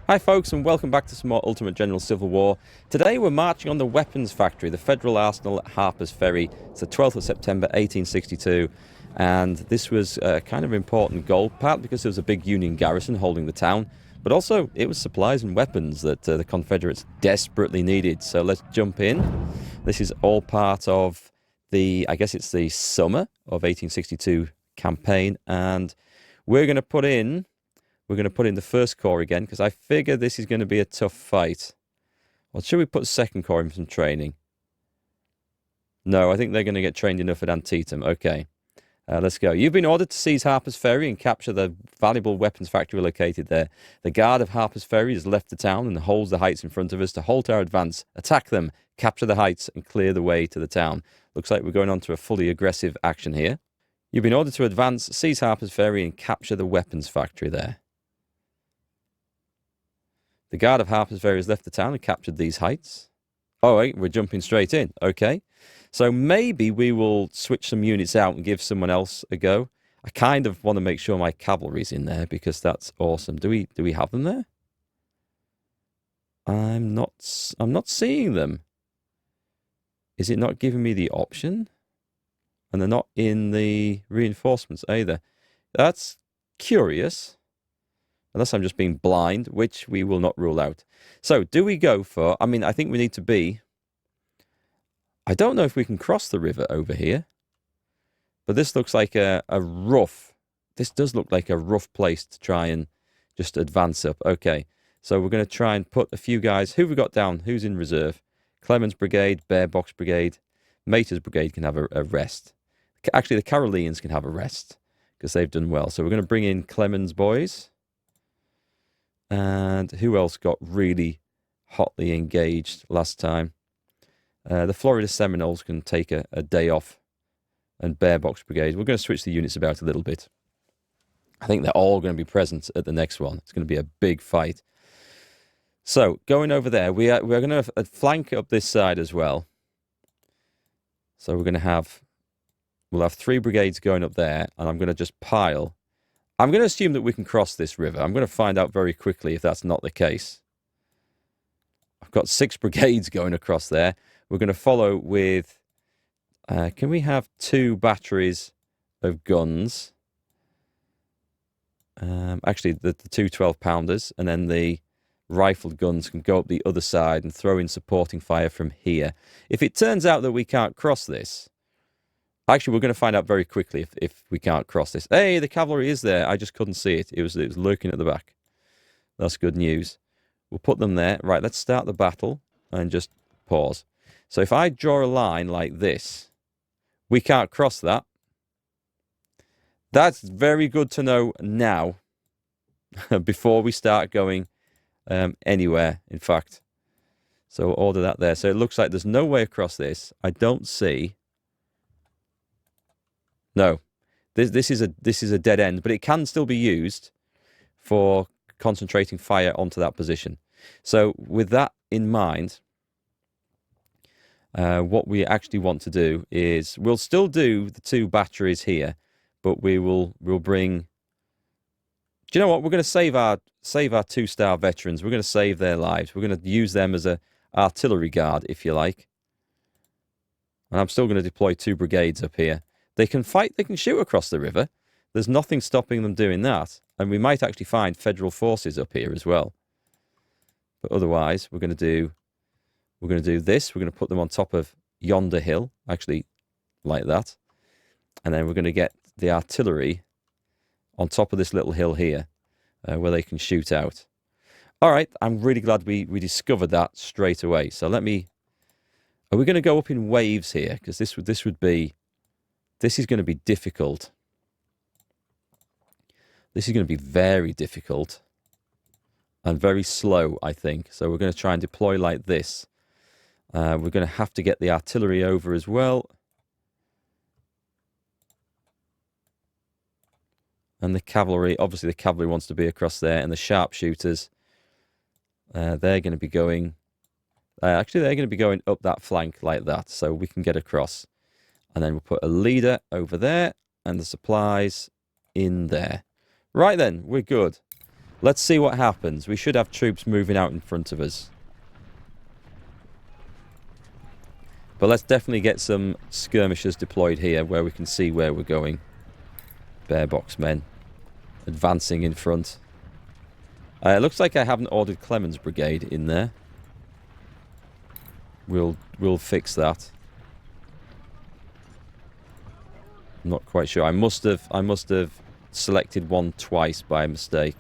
Hi folks, and welcome back to some more Ultimate General Civil War. Today we're marching on the weapons factory, the Federal Arsenal at Harpers Ferry. It's the 12th of September 1862, and this was a kind of important goal, partly because there was a big Union garrison holding the town, but also it was supplies and weapons that the Confederates desperately needed. So let's jump in. This is all part of the, I guess it's the summer of 1862 campaign, and we're going to put in the first corps again, because I figure this is going to be a tough fight. Or should we put second corps in some training? No, I think they're going to get trained enough at Antietam. Okay, let's go. You've been ordered to seize Harpers Ferry and capture the valuable weapons factory located there. The guard of Harpers Ferry has left the town and holds the heights in front of us to halt our advance. Attack them, capture the heights, and clear the way to the town. Looks like we're going on to a fully aggressive action here. You've been ordered to advance, seize Harpers Ferry, and capture the weapons factory there. The guard of Harpers Ferry has left the town and captured these heights. Oh, wait, we're jumping straight in. Okay. So maybe we will switch some units out and give someone else a go. I kind of want to make sure my cavalry's in there because that's awesome. Do we have them there? I'm not seeing them. Is it not giving me the option? And they're not in the reinforcements either. That's curious. Unless I'm just being blind, which we will not rule out. So, do we go for... I mean, I think we need to be... I don't know if we can cross the river over here. But this looks like a rough... This does look like a rough place to try and just advance up. Okay, so we're going to try and put a few guys... Who have we got down? Who's in reserve? Clemens Brigade, Bear Box Brigade. Mater's Brigade can have a rest. Actually, the Carolians can have a rest, because they've done well. So we're going to bring in Clemens' boys. And who else got really hotly engaged last time? The Florida Seminoles can take a day off. And Bear Box Brigade. We're going to switch the units about a little bit. I think they're all going to be present at the next one. It's going to be a big fight. So, going over there, we're going to flank up this side as well. So we're going to have... We'll have 3 brigades going up there. And I'm going to just pile... I'm going to assume that we can cross this river. I'm going to find out very quickly if that's not the case. I've got 6 brigades going across there. We're going to follow with... can we have 2 batteries of guns? Actually, the 2 12-pounders. And then the rifled guns can go up the other side and throw in supporting fire from here. If it turns out that we can't cross this... Actually, we're going to find out very quickly if we can't cross this. Hey, the cavalry is there. I just couldn't see it. It was lurking at the back. That's good news. We'll put them there. Right, let's start the battle and just pause. So if I draw a line like this, we can't cross that. That's very good to know now, before we start going anywhere, in fact. So we'll order that there. So it looks like there's no way across this. I don't see... No, this is a dead end, but it can still be used for concentrating fire onto that position. So with that in mind, what we actually want to do is we'll still do the 2 batteries here, but we'll bring... Do you know what? We're going to save our 2-star veterans. We're going to save their lives. We're going to use them as a artillery guard, if you like. And I'm still going to deploy 2 brigades up here. They can fight, they can shoot across the river. There's nothing stopping them doing that. And we might actually find federal forces up here as well. But otherwise, we're going to do this. We're going to put them on top of yonder hill, actually like that. And then we're going to get the artillery on top of this little hill here, where they can shoot out. All right, I'm really glad we discovered that straight away. So let me... Are we going to go up in waves here? Because this would be... This is going to be difficult. This is going to be very difficult. And very slow, I think. So we're going to try and deploy like this. We're going to have to get the artillery over as well. And the cavalry. Obviously, the cavalry wants to be across there. And the sharpshooters. They're going to be going... actually, they're going to be going up that flank like that. So we can get across. And then we'll put a leader over there and the supplies in there. Right then, we're good. Let's see what happens. We should have troops moving out in front of us. But let's definitely get some skirmishers deployed here where we can see where we're going. Bear box men advancing in front. It looks like I haven't ordered Clemens' brigade in there. We'll fix that. I'm not quite sure. I must have selected one twice by mistake.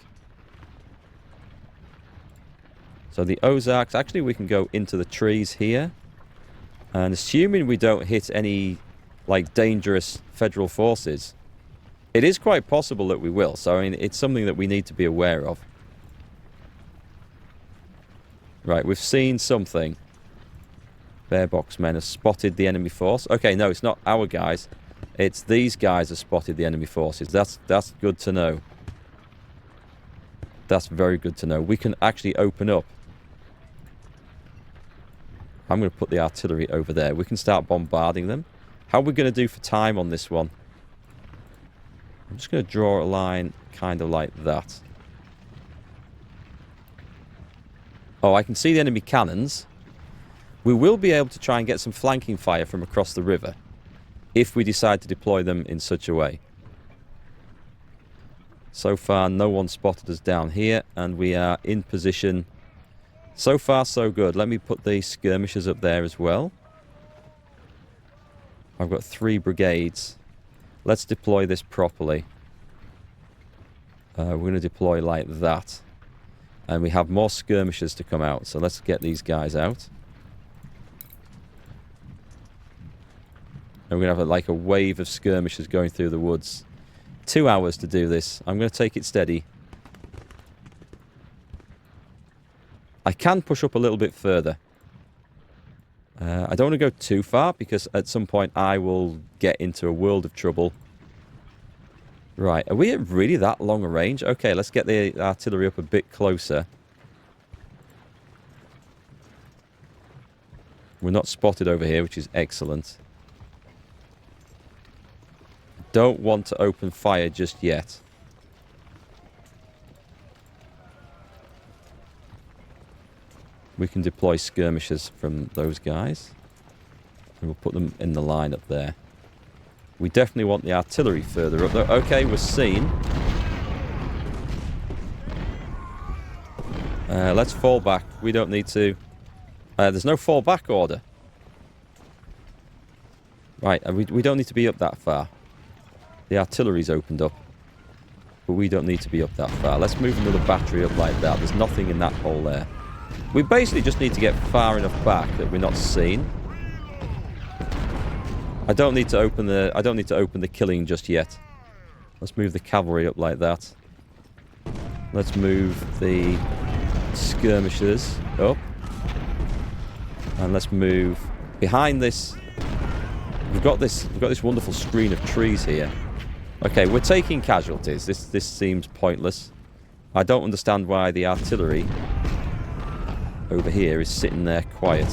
So the Ozarks, actually we can go into the trees here. And assuming we don't hit any like dangerous federal forces, it is quite possible that we will. So I mean, it's something that we need to be aware of. Right, we've seen something. Bear box men have spotted the enemy force. Okay, no, it's not our guys. It's these guys have spotted the enemy forces. That's good to know. That's very good to know. We can actually open up. I'm going to put the artillery over there. We can start bombarding them. How are we going to do for time on this one? I'm just going to draw a line kind of like that. Oh, I can see the enemy cannons. We will be able to try and get some flanking fire from across the river if we decide to deploy them in such a way. So far, no one spotted us down here, and we are in position. So far, so good. Let me put the skirmishers up there as well. I've got 3 brigades. Let's deploy this properly. We're going to deploy like that. And we have more skirmishers to come out, so let's get these guys out. And we're going to have like a wave of skirmishers going through the woods. 2 hours to do this. I'm going to take it steady. I can push up a little bit further. I don't want to go too far because at some point I will get into a world of trouble. Right, are we at really that long a range? Okay, let's get the artillery up a bit closer. We're not spotted over here, which is excellent. Don't want to open fire just yet. We can deploy skirmishers from those guys. And we'll put them in the line up there. We definitely want the artillery further up there. Okay, we're seen. Let's fall back. We don't need to. There's no fall back order. Right, we don't need to be up that far. The artillery's opened up. But we don't need to be up that far. Let's move another battery up like that. There's nothing in that hole there. We basically just need to get far enough back that we're not seen. I don't need to open the killing just yet. Let's move the cavalry up like that. Let's move the skirmishers up. And let's move behind this. We've got this wonderful screen of trees here. Okay, we're taking casualties. This seems pointless. I don't understand why the artillery over here is sitting there quiet.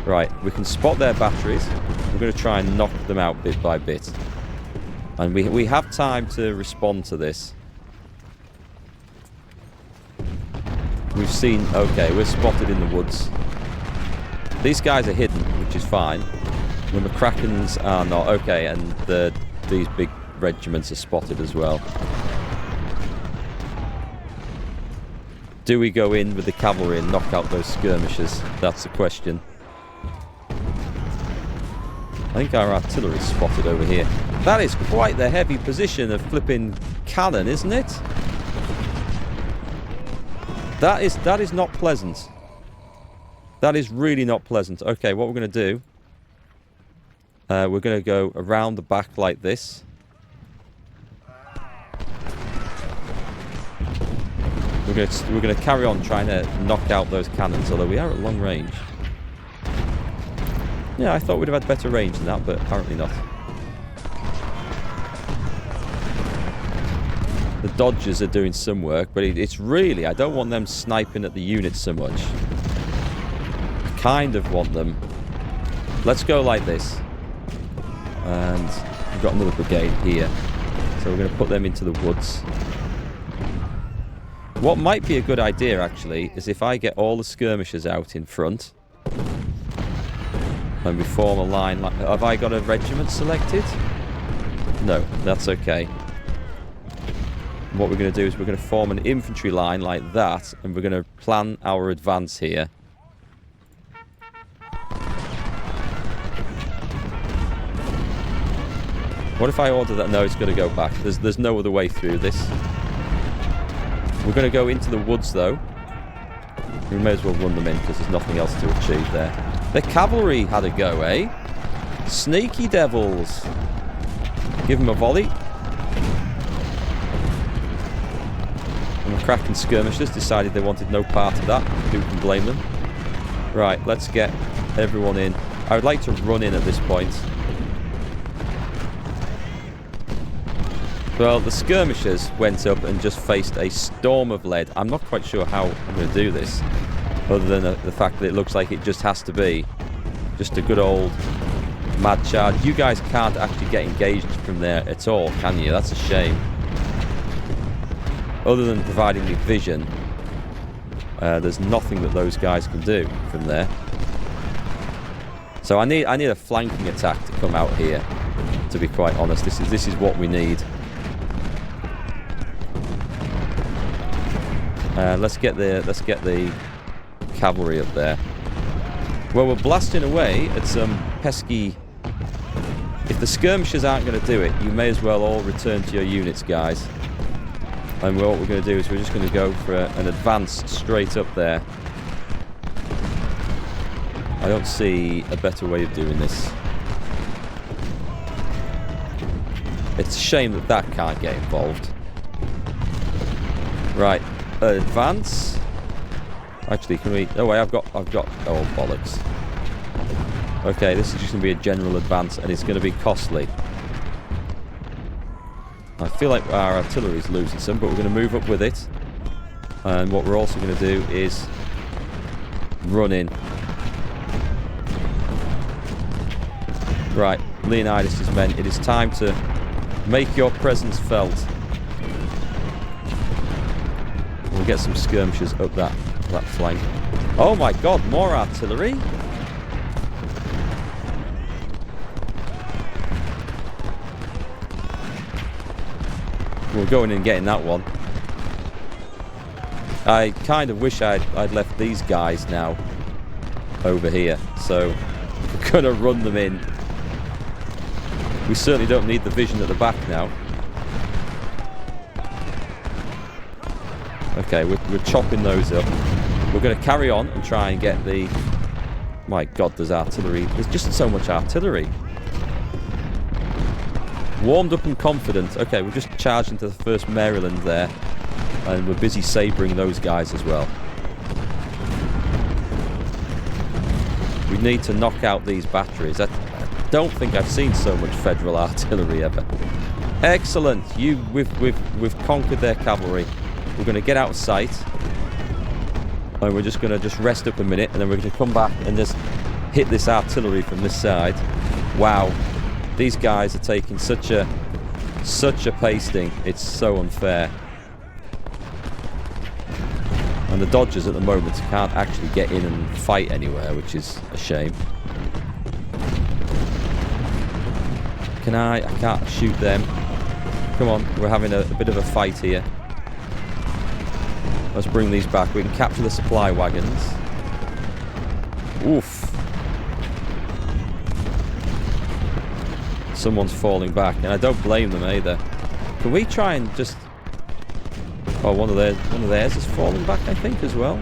Right, we can spot their batteries. We're going to try and knock them out bit by bit. And we have time to respond to this. We've seen... Okay, we're spotted in the woods. These guys are hidden, which is fine. The McCrackens are not. Okay, and these big regiments are spotted as well. Do we go in with the cavalry and knock out those skirmishers? That's the question. I think our artillery's spotted over here. That is quite the heavy position of flipping cannon, isn't it? That is not pleasant. That is really not pleasant. Okay, what we're going to do... we're going to go around the back like this. We're going to carry on trying to knock out those cannons, although we are at long range. Yeah, I thought we'd have had better range than that, but apparently not. The Dodgers are doing some work, but it's really... I don't want them sniping at the units so much. I kind of want them... Let's go like this. And we've got another brigade here. So we're going to put them into the woods. What might be a good idea, actually, is if I get all the skirmishers out in front and we form a line. Like, have I got a regiment selected? No, that's okay. What we're going to do is we're going to form an infantry line like that, and we're going to plan our advance here. What if I order that? No, it's going to go back. There's no other way through this. We're going to go into the woods, though. We may as well run them in, because there's nothing else to achieve there. The cavalry had a go, eh? Sneaky devils. Give them a volley. And the cracking skirmishers decided they wanted no part of that. Who can blame them? Right, let's get everyone in. I would like to run in at this point. Well, the skirmishers went up and just faced a storm of lead. I'm not quite sure how I'm going to do this, other than the fact that it looks like it just has to be just a good old mad charge. You guys can't actually get engaged from there at all, can you? That's a shame. Other than providing me vision, there's nothing that those guys can do from there. So I need a flanking attack to come out here. To be quite honest, this is what we need. Let's get the cavalry up there. Well, we're blasting away at some pesky. If the skirmishers aren't going to do it, you may as well all return to your units, guys. And what we're going to do is we're just going to go for an advance straight up there. I don't see a better way of doing this. It's a shame that that can't get involved. Right. Advance. Actually, can we? Oh wait, I've got. Oh bollocks. Okay, this is just going to be a general advance, and it's going to be costly. I feel like our artillery is losing some, but we're going to move up with it. And what we're also going to do is run in. Right, Leonidas' men. It is time to make your presence felt. We'll get some skirmishers up that flank. Oh my god, more artillery? We're going in and getting that one. I kind of wish I'd left these guys now over here. So we're going to run them in. We certainly don't need the vision at the back now. Okay, we're chopping those up. We're going to carry on and try and get the... My god, there's artillery. There's just so much artillery. Warmed up and confident. Okay, we're just charged into the 1st Maryland there. And we're busy sabering those guys as well. We need to knock out these batteries. I don't think I've seen so much Federal artillery ever. Excellent. We've conquered their cavalry. We're going to get out of sight. And we're just going to rest up a minute. And then we're going to come back and just hit this artillery from this side. Wow. These guys are taking such a pasting. It's so unfair. And the Dodgers at the moment can't actually get in and fight anywhere, which is a shame. I can't shoot them. Come on, we're having a bit of a fight here. Let's bring these back. We can capture the supply wagons. Oof. Someone's falling back, and I don't blame them either. Can we try and just... Oh, one of theirs is falling back, I think, as well.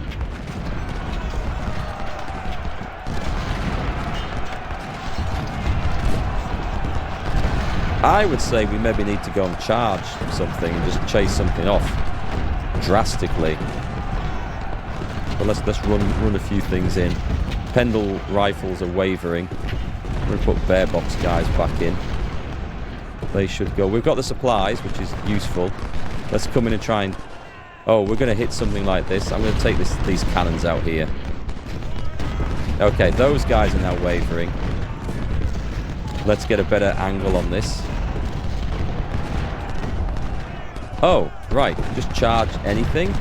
I would say we maybe need to go and charge something and just chase something off drastically. But let's run a few things in. Pendle rifles are wavering. We're going to put bare box guys back in. They should go. We've got the supplies, which is useful. Let's come in and try and... Oh, we're going to hit something like this. I'm going to take these cannons out here. Okay, those guys are now wavering. Let's get a better angle on this. Oh, right. Just charge anything.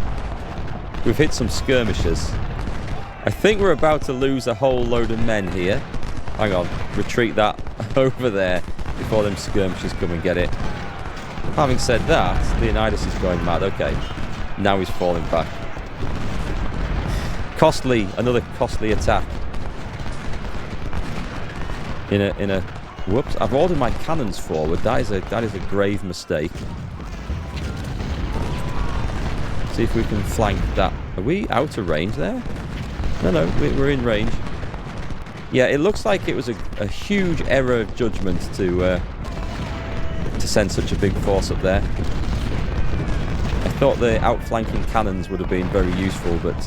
We've hit some skirmishers. I think we're about to lose a whole load of men here. Hang on, retreat that over there before them skirmishers come and get it. Having said that, Leonidas is going mad. Okay, now he's falling back. Costly, another costly attack. In a whoops! I've ordered my cannons forward. That is a grave mistake. See if we can flank that. Are we out of range there? No, we're in range. Yeah, it looks like it was a huge error of judgment to send such a big force up there. I thought the outflanking cannons would have been very useful, but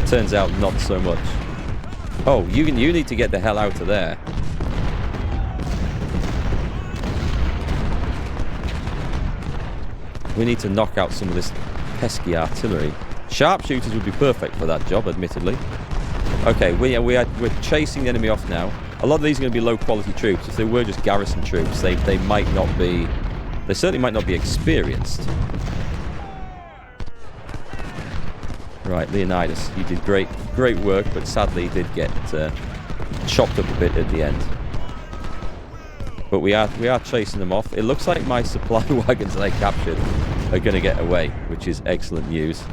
turns out not so much. Oh, you need to get the hell out of there. We need to knock out some of this pesky artillery. Sharpshooters would be perfect for that job, admittedly. Okay, we're chasing the enemy off now. A lot of these are going to be low quality troops. If they were just garrison troops, they might not be. They certainly might not be experienced. Right, Leonidas, you did great work, but sadly did get chopped up a bit at the end. But we are chasing them off. It looks like my supply wagons that I captured are going to get away, which is excellent news.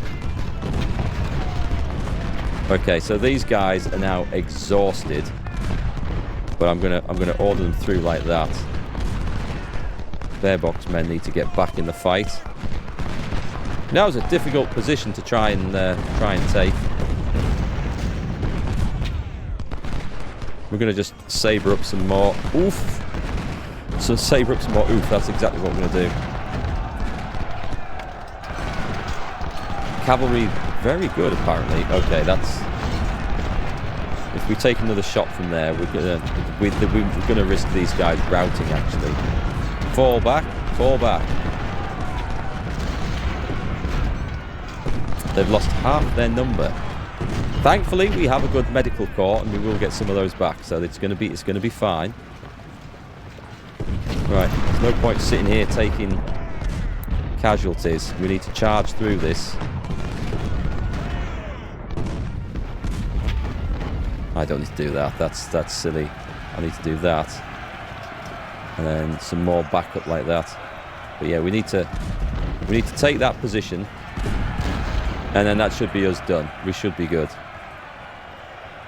Okay, so these guys are now exhausted, but I'm gonna order them through like that. Bearbox men need to get back in the fight. Now it's a difficult position to try and take. We're gonna just saber up some more. Oof. So saber up some more. Oof. That's exactly what we're gonna do. Cavalry, very good apparently. Okay, that's. If we take another shot from there, we're gonna risk these guys routing. Actually, fall back, fall back. They've lost half their number. Thankfully, we have a good medical corps, and we will get some of those back. So it's going to be fine. Right, there's no point sitting here taking casualties. We need to charge through this. I don't need to do that. That's silly. I need to do that, and then some more backup like that. But yeah, we need to take that position. And then that should be us done. We should be good.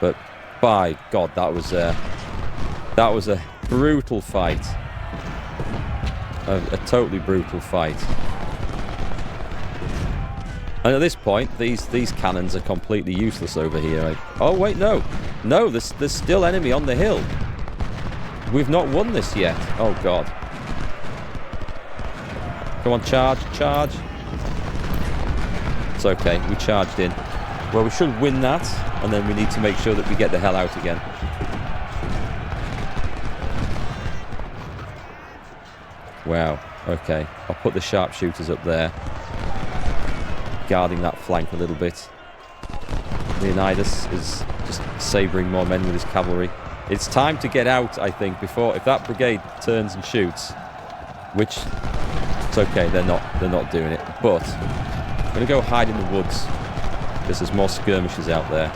But by God, that was a brutal fight. A totally brutal fight. And at this point, these cannons are completely useless over here. Oh wait, no, there's still enemy on the hill. We've not won this yet. Oh God! Come on, charge, charge. It's okay, we charged in. Well, we should win that, and then we need to make sure that we get the hell out again. Wow, okay. I'll put the sharpshooters up there, guarding that flank a little bit. Leonidas is just sabering more men with his cavalry. It's time to get out, I think, before, if that brigade turns and shoots, which, it's okay, they're not doing it, but I'm going to go hide in the woods because there's more skirmishers out there.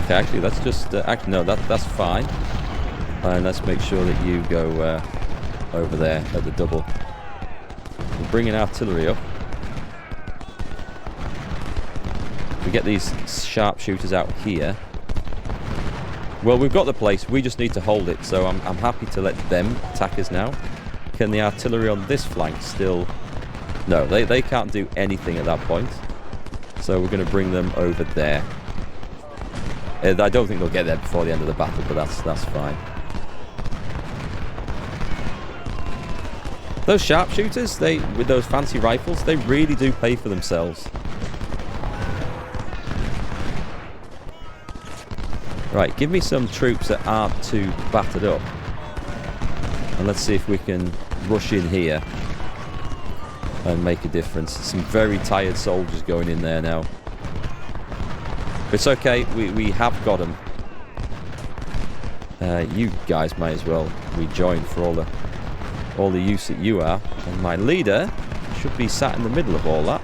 Okay, actually, let's just... no, that's fine. And let's make sure that you go over there at the double. We're bringing artillery up. We get these sharpshooters out here. Well, we've got the place, we just need to hold it, so I'm happy to let them attack us now. Can the artillery on this flank still... No, they can't do anything at that point. So we're going to bring them over there. I don't think they'll get there before the end of the battle, but that's fine. Those sharpshooters, with those fancy rifles, they really do pay for themselves. Right, give me some troops that aren't too battered up. And let's see if we can rush in here and make a difference. Some very tired soldiers going in there now. But it's okay, we have got them. You guys might as well rejoin for all the all the use that you are. And my leader should be sat in the middle of all that.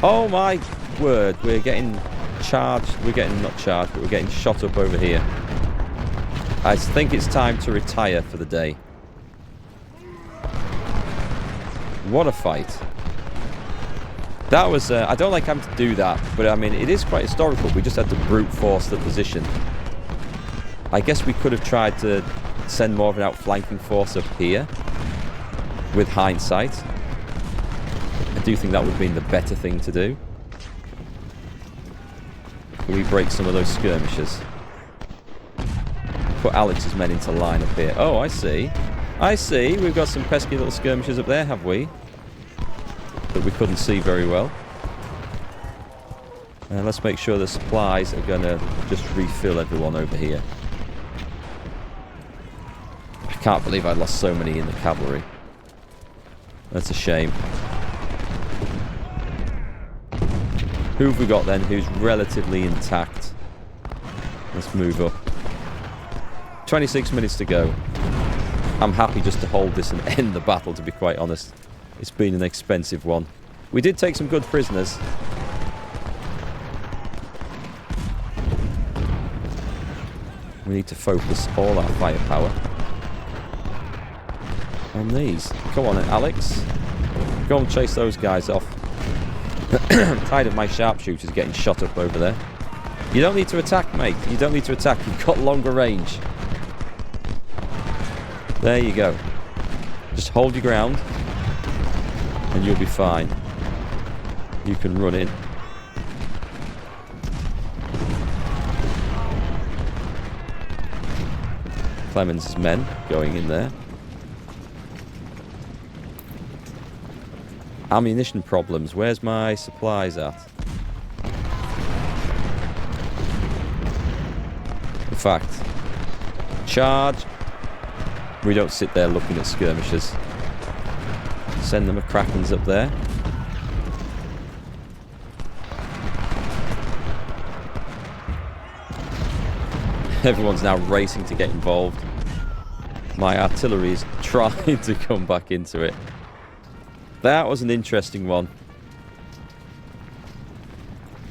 Oh my word, we're getting charged. We're getting, not charged, but we're getting shot up over here. I think it's time to retire for the day. What a fight. That was, I don't like having to do that, but I mean, it is quite historical. We just had to brute force the position. I guess we could have tried to send more of an outflanking force up here, with hindsight. I do think that would have been the better thing to do. Can we break some of those skirmishers? Put Alex's men into line up here. Oh, I see. I see. We've got some pesky little skirmishers up there, have we? That we couldn't see very well. Let's make sure the supplies are going to just refill everyone over here. I can't believe I lost so many in the cavalry. That's a shame. Who have we got then who's relatively intact? Let's move up. 26 minutes to go. I'm happy just to hold this and end the battle, to be quite honest. It's been an expensive one. We did take some good prisoners. We need to focus all our firepower on these. Come on, Alex. Go and chase those guys off. I'm tired of my sharpshooters getting shot up over there. You don't need to attack, mate. You don't need to attack. You've got longer range. There you go. Just hold your ground and you'll be fine. You can run in. Clemens' men going in there. Ammunition problems. Where's my supplies at? In fact, charge. We don't sit there looking at skirmishers. Send them a Krakens up there. Everyone's now racing to get involved. My artillery is trying to come back into it. That was an interesting one.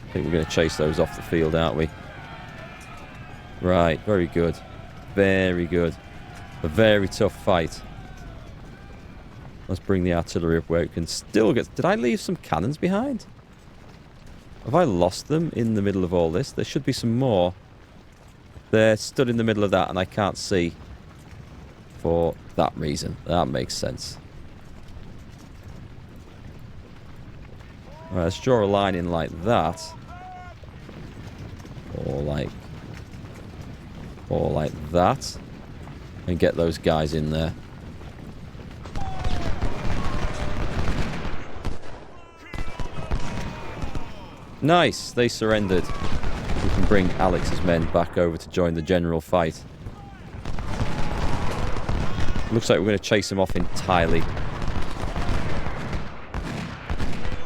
I think we're going to chase those off the field, aren't we? Right, very good. Very good. A very tough fight. Let's bring the artillery up where it can still get... Did I leave some cannons behind? Have I lost them in the middle of all this? There should be some more. They're stood in the middle of that and I can't see for that reason. That makes sense. Alright, let's draw a line in like that. Or like that. And get those guys in there. Nice, they surrendered. We can bring Alex's men back over to join the general fight. Looks like we're going to chase them off entirely.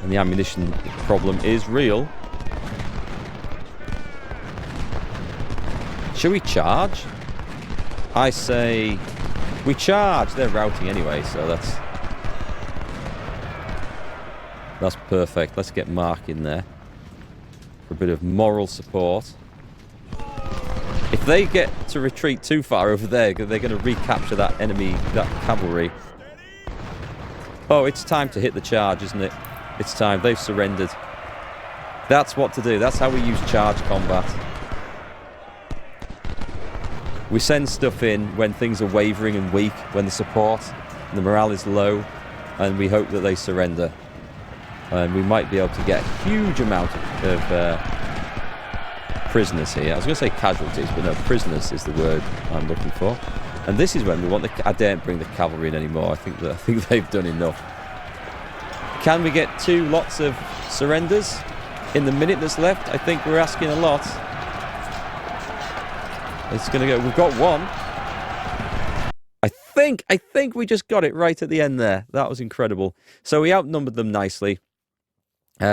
And the ammunition problem is real. Should we charge? I say we charge. They're routing anyway, so that's perfect. Let's get Mark in there for a bit of moral support. If they get to retreat too far over there, they're going to recapture that enemy, that cavalry. Oh, it's time to hit the charge, isn't it? It's time. They've surrendered. That's what to do. That's how we use charge combat. We send stuff in when things are wavering and weak, when the support and the morale is low, and we hope that they surrender. And we might be able to get a huge amount of prisoners here. I was going to say casualties, but no, prisoners is the word I'm looking for. And this is when we want the... I daren't bring the cavalry in anymore. I think they've done enough. Can we get 2 lots of surrenders in the minute that's left? I think we're asking a lot. It's going to go... We've got 1. I think we just got it right at the end there. That was incredible. So we outnumbered them nicely.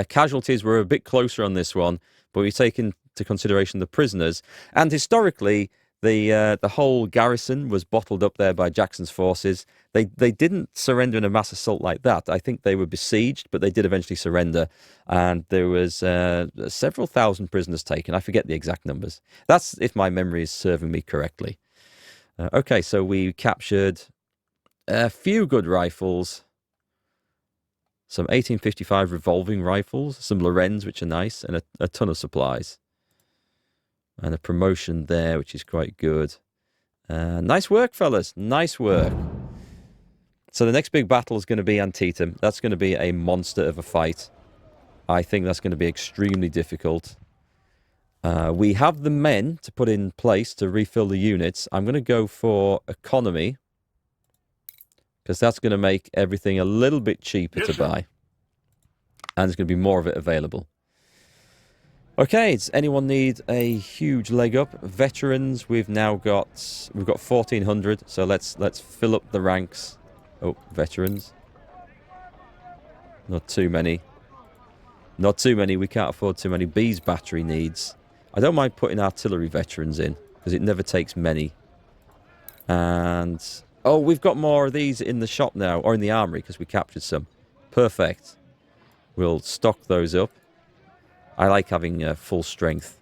Casualties were a bit closer on this one, but we take into consideration the prisoners. And historically, The whole garrison was bottled up there by Jackson's forces. They didn't surrender in a mass assault like that. I think they were besieged, but they did eventually surrender. And there was several thousand prisoners taken. I forget the exact numbers. That's if my memory is serving me correctly. Okay, so we captured a few good rifles. Some 1855 revolving rifles, some Lorenz, which are nice, and a ton of supplies. And a promotion there, which is quite good. Nice work, fellas. Nice work. So the next big battle is going to be Antietam. That's going to be a monster of a fight. I think that's going to be extremely difficult. We have the men to put in place to refill the units. I'm going to go for economy, because that's going to make everything a little bit cheaper to buy. And there's going to be more of it available. Okay, does anyone need a huge leg up? Veterans, we've got 1,400, so let's fill up the ranks. Oh, veterans. Not too many. Not too many, we can't afford too many. B's battery needs. I don't mind putting artillery veterans in, because it never takes many. And... oh, we've got more of these in the shop now, or in the armory, because we captured some. Perfect. We'll stock those up. I like having full-strength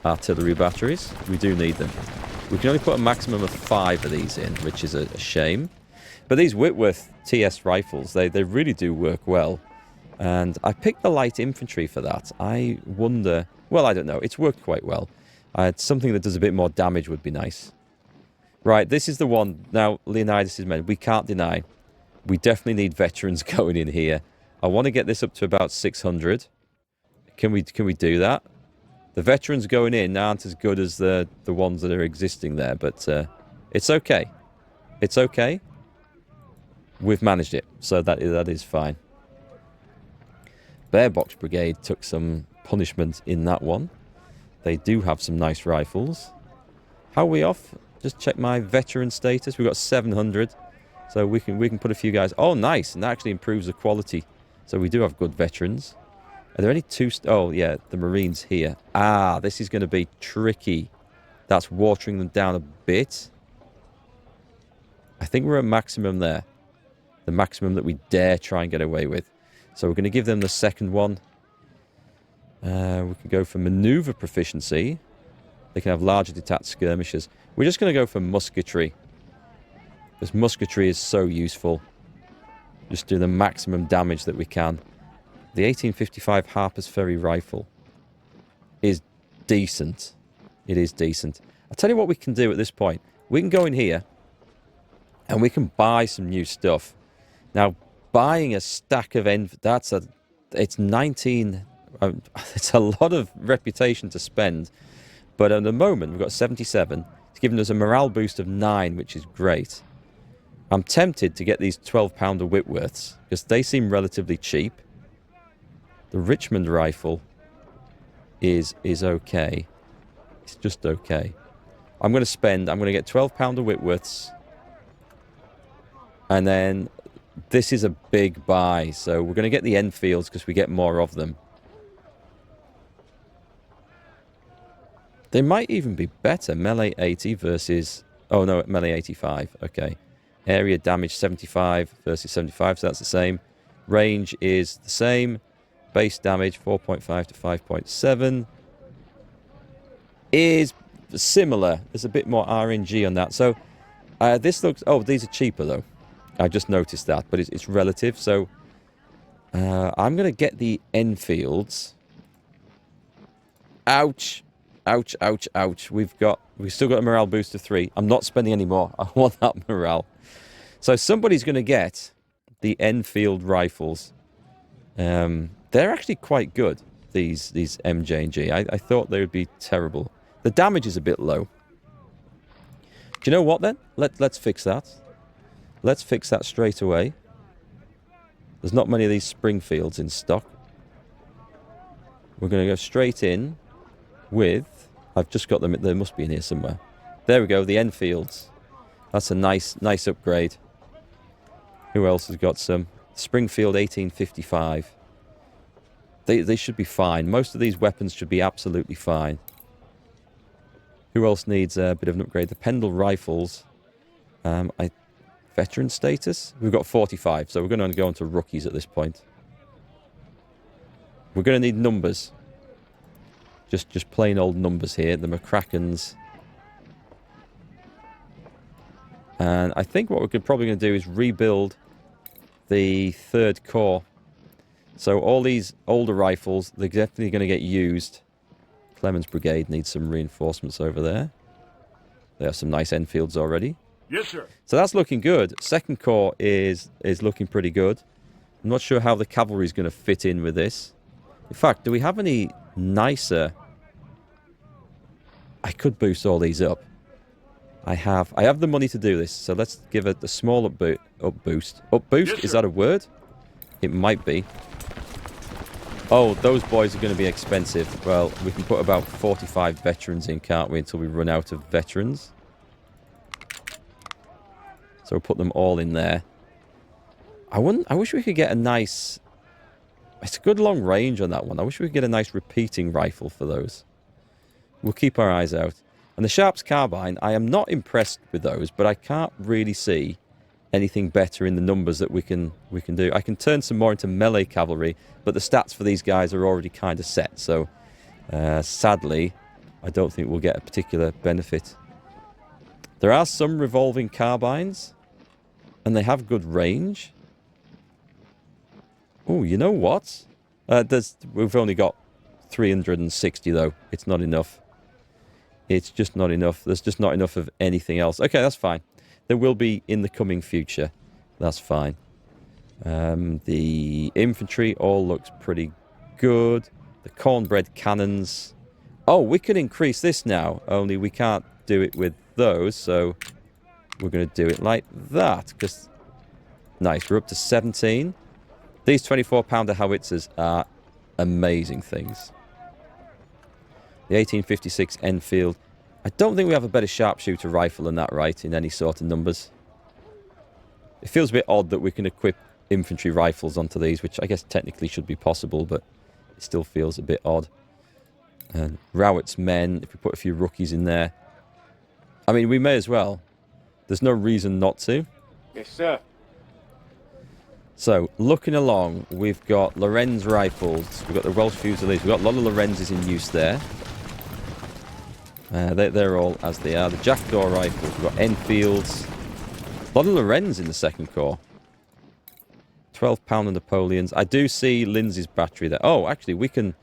artillery batteries. We do need them. We can only put a maximum of 5 of these in, which is a shame. But these Whitworth TS rifles, they really do work well. And I picked the light infantry for that. I wonder... well, I don't know. It's worked quite well. Something that does a bit more damage would be nice. Right, this is the one. Now, Leonidas' men, we can't deny. We definitely need veterans going in here. I want to get this up to about 600. Can we do that? The veterans going in aren't as good as the ones that are existing there, but it's okay. It's okay. We've managed it, so that is fine. Bear Box Brigade took some punishment in that one. They do have some nice rifles. How are we off? Just check my veteran status. We've got 700, so we can put a few guys. Oh, nice, and that actually improves the quality. So we do have good veterans. Are there any oh, yeah, the Marines here. Ah, this is going to be tricky. That's watering them down a bit. I think we're at maximum there. The maximum that we dare try and get away with. So we're going to give them the second one. We can go for maneuver proficiency. They can have larger detached skirmishers. We're just going to go for musketry. Because musketry is so useful. Just do the maximum damage that we can. The 1855 Harpers Ferry rifle is decent. It is decent. I'll tell you what we can do at this point. We can go in here and we can buy some new stuff. Now, buying a stack of it's 19... it's a lot of reputation to spend. But at the moment, we've got 77. It's given us a morale boost of 9, which is great. I'm tempted to get these 12-pounder Whitworths, because they seem relatively cheap. The Richmond rifle is okay. It's just okay. I'm going to get 12-pounder Whitworths. And then this is a big buy. So we're going to get the Enfields because we get more of them. They might even be better. Melee 80 versus... oh, no, melee 85. Okay. Area damage 75 versus 75, so that's the same. Range is the same. Base damage 4.5 to 5.7 is similar. There's a bit more RNG on that. So this looks... oh, these are cheaper, though. I just noticed that, but it's relative. So I'm going to get the Enfields. Ouch. Ouch, ouch, ouch. We've still got a morale boost of 3. I'm not spending any more. I want that morale. So somebody's going to get the Enfield rifles. They're actually quite good, these MJ&G. I thought they would be terrible. The damage is a bit low. Do you know what then? Let's fix that. Let's fix that straight away. There's not many of these Springfields in stock. We're going to go straight in with... I've just got them. They must be in here somewhere. There we go, the Enfields. That's a nice upgrade. Who else has got some? Springfield 1855. They should be fine. Most of these weapons should be absolutely fine. Who else needs a bit of an upgrade? The Pendle rifles. Veteran status? We've got 45, so we're going to go on to rookies at this point. We're going to need numbers. Just plain old numbers here. The McCrackens. And I think what we're probably going to do is rebuild the 3rd Corps. So all these older rifles, they're definitely going to get used. Clemens Brigade needs some reinforcements over there. They have some nice Enfields already. Yes, sir. So that's looking good. 2nd Corps is looking pretty good. I'm not sure how the cavalry is going to fit in with this. In fact, do we have any nicer... I could boost all these up. I have the money to do this, so let's give it a small up boost. Up boost? Yes, is that a word? It might be. Oh, those boys are going to be expensive. Well, we can put about 45 veterans in, can't we, until we run out of veterans. So we'll put them all in there. I wish we could get a nice... It's a good long range on that one. I wish we could get a nice repeating rifle for those. We'll keep our eyes out. And the Sharps Carbine, I am not impressed with those, but I can't really see anything better in the numbers that we can do. I can turn some more into melee cavalry, but the stats for these guys are already kind of set. So, sadly, I don't think we'll get a particular benefit. There are some revolving carbines, and they have good range. Oh, you know what? We've only got 360, though. It's not enough. It's just not enough. There's just not enough of anything else. Okay, that's fine. There will be in the coming future. That's fine. The infantry all looks pretty good. The cornbread cannons. Oh, we can increase this now. Only we can't do it with those. So we're going to do it like that. Because nice. We're up to 17. These 24-pounder howitzers are amazing things. The 1856 Enfield. I don't think we have a better sharpshooter rifle than that, right, in any sort of numbers. It feels a bit odd that we can equip infantry rifles onto these, which I guess technically should be possible, but it still feels a bit odd. And Rowett's men, if we put a few rookies in there. I mean, we may as well. There's no reason not to. Yes, sir. So, looking along, we've got Lorenz rifles. We've got the Welsh Fusiliers. We've got a lot of Lorenzes in use there. They're all as they are. The Jackdaw rifles. We've got Enfields. A lot of Lorenz in the 2nd Corps. 12-pounder Napoleons. I do see Lindsay's battery there. Oh, actually, we can...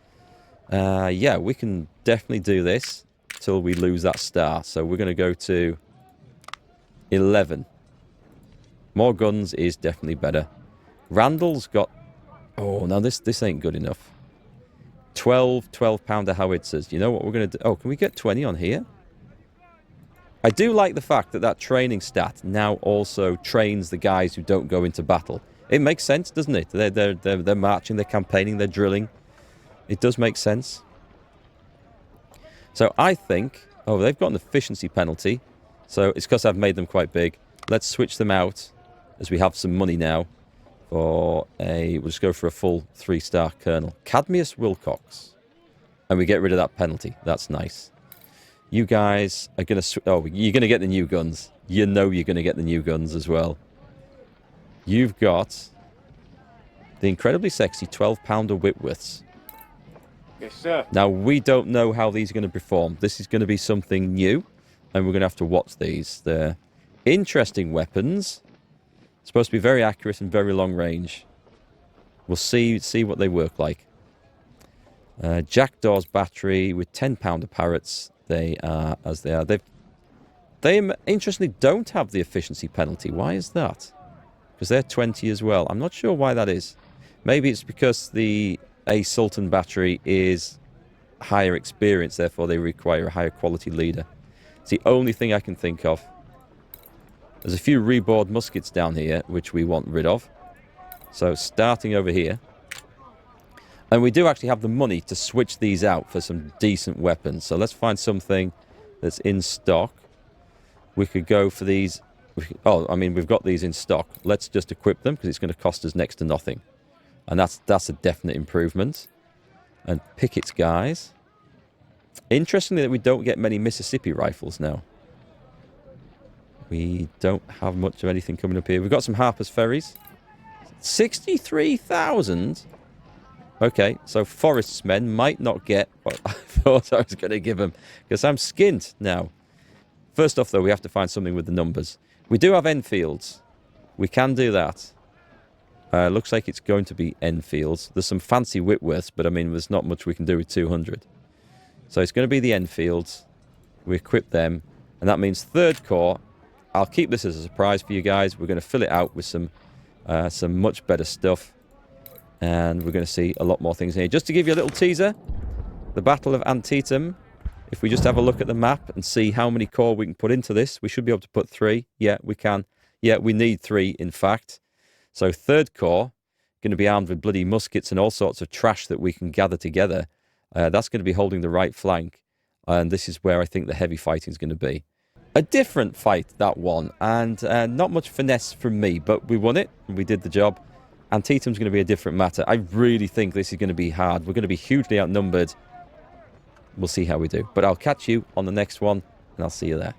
yeah, we can definitely do this till we lose that star. So we're going to go to 11. More guns is definitely better. Randall's got... Oh, no, this ain't good enough. 12-pounder howitzers. You know what we're going to do? Oh, can we get 20 on here? I do like the fact that that training stat now also trains the guys who don't go into battle. It makes sense, doesn't it? They're marching, they're campaigning, they're drilling. It does make sense. So I think... Oh, they've got an efficiency penalty. So it's because I've made them quite big. Let's switch them out as we have some money now. For a... We'll just go for a full 3-star colonel. Cadmius Wilcox. And we get rid of that penalty. That's nice. You guys are going to... Oh, you're going to get the new guns. You know you're going to get the new guns as well. You've got the incredibly sexy 12-pounder Whitworths. Yes, sir. Now, we don't know how these are going to perform. This is going to be something new, and we're going to have to watch these. They're interesting weapons. Supposed to be very accurate and very long range. We'll see what they work like. Jackdaw's battery with 10-pounder parrots. They are as they are. They interestingly don't have the efficiency penalty. Why is that? Because they're 20 as well. I'm not sure why that is. Maybe it's because the A Sultan battery is higher experience, therefore they require a higher quality leader. It's the only thing I can think of. There's a few reboard muskets down here, which we want rid of. So starting over here. And we do actually have the money to switch these out for some decent weapons. So let's find something that's in stock. We could go for these. Oh, I mean, we've got these in stock. Let's just equip them because it's going to cost us next to nothing. And that's a definite improvement. And Pickett's guys. Interestingly, that we don't get many Mississippi rifles now. We don't have much of anything coming up here. We've got some Harpers Ferries. 63,000? Okay, so Forest's men might not get what I thought I was going to give them, because I'm skint now. First off, though, we have to find something with the numbers. We do have Enfields. We can do that. Looks like it's going to be Enfields. There's some fancy Whitworths, but I mean, there's not much we can do with 200. So it's going to be the Enfields. We equip them, and that means 3rd Corps. I'll keep this as a surprise for you guys. We're going to fill it out with some much better stuff. And we're going to see a lot more things here. Just to give you a little teaser, the Battle of Antietam. If we just have a look at the map and see how many corps we can put into this, we should be able to put 3. Yeah, we can. Yeah, we need 3, in fact. So 3rd Corps, going to be armed with bloody muskets and all sorts of trash that we can gather together. That's going to be holding the right flank. And this is where I think the heavy fighting is going to be. A different fight, that one. And not much finesse from me, but we won it. And we did the job. Antietam's going to be a different matter. I really think this is going to be hard. We're going to be hugely outnumbered. We'll see how we do. But I'll catch you on the next one, and I'll see you there.